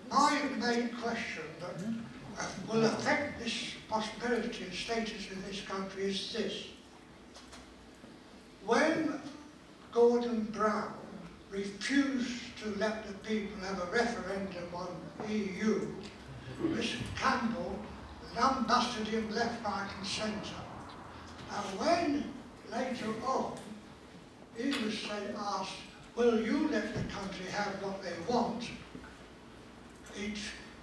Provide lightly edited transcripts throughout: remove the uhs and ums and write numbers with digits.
My main question that will affect this prosperity and status of this country is this. When Gordon Brown refused to let the people have a referendum on EU, Mr. Campbell lambasted him left, right and centre. And when later on he was asked, will you let the country have what they want, it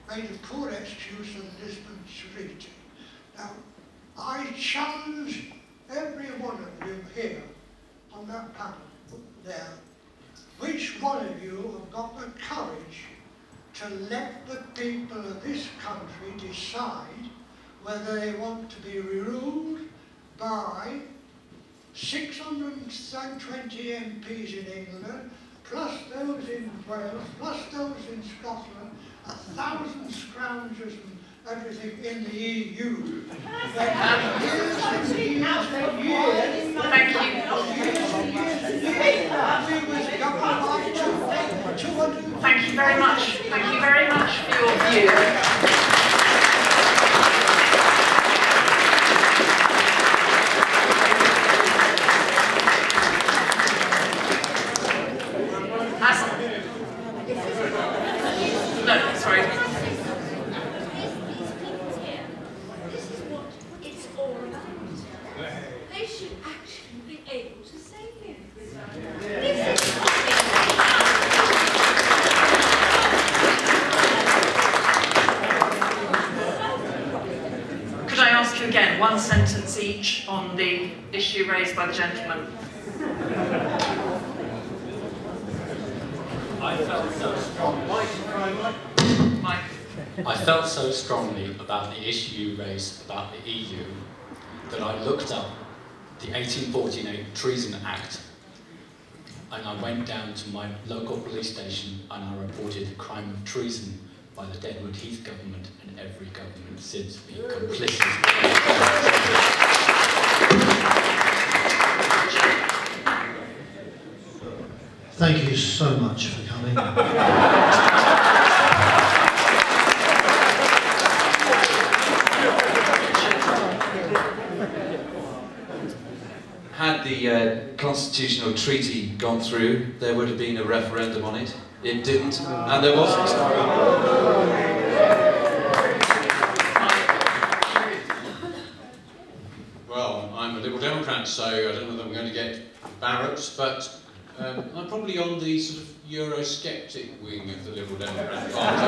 made a poor excuse of the Lisbon Treaty. Now, I challenge every one of you here on that panel there, which one of you have got the courage to let the people of this country decide whether they want to be ruled by 620 MPs in England, plus those in Wales, plus those in Scotland, 1,000 scroungers and everything in the EU. Thank you very much. Thank you very much for your view. No, sorry. This is what it's all about. They should actually be able to say it. Could I ask you again, one sentence each on the issue raised by the gentleman? I felt so strongly about the issue raised about the EU that I looked up the 1848 Treason Act and I went down to my local police station and I reported the crime of treason by the Deadwood Heath government and every government since being complicit. Thank you so much for coming. Had the Constitutional Treaty gone through, there would have been a referendum on it. It didn't, and there wasn't. Well, I'm a Liberal Democrat, so I don't know that I'm going to get barracks, but I'm probably on the sort of Eurosceptic wing of the Liberal Democrat Party.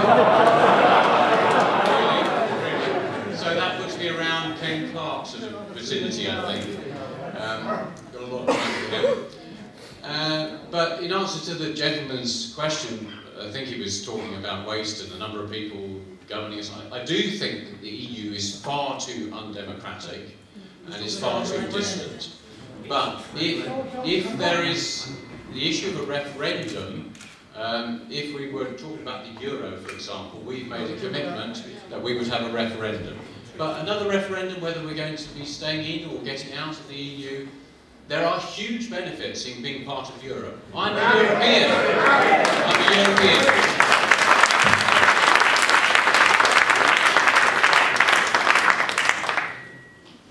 Really. So that puts me around Ken Clark's sort of vicinity, I think. Got a lot of time for him. But in answer to the gentleman's question, I think he was talking about waste and the number of people governing us. I do think that the EU is far too undemocratic and is far too distant. But if there is the issue of a referendum, if we were talking about the euro, for example, we've made a commitment that we would have a referendum. But another referendum, whether we're going to be staying in or getting out of the EU, there are huge benefits in being part of Europe. I'm a European. I'm a European.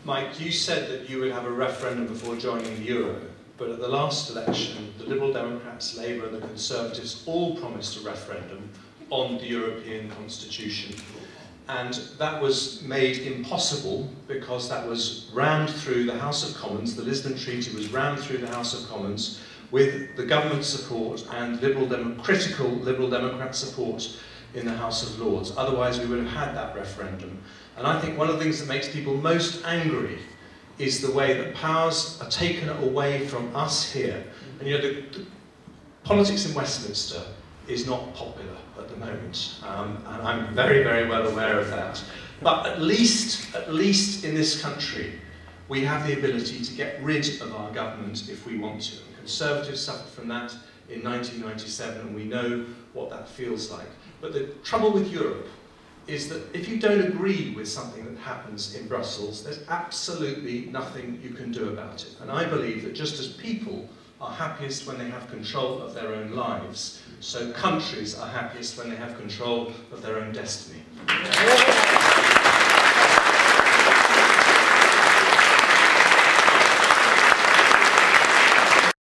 Mike, you said that you would have a referendum before joining the euro, but at the last election, the Liberal Democrats, Labour and the Conservatives all promised a referendum on the European Constitution. And that was made impossible because that was rammed through the House of Commons. The Lisbon Treaty was rammed through the House of Commons with the government support and critical Liberal Democrat support in the House of Lords. Otherwise, we would have had that referendum. And I think one of the things that makes people most angry is the way that powers are taken away from us here. And you know, the politics in Westminster is not popular at the moment, and I'm very, very well aware of that. But at least in this country, we have the ability to get rid of our government if we want to. And Conservatives suffered from that in 1997, and we know what that feels like. But the trouble with Europe is that if you don't agree with something that happens in Brussels, there's absolutely nothing you can do about it. And I believe that just as people are happiest when they have control of their own lives. So countries are happiest when they have control of their own destiny.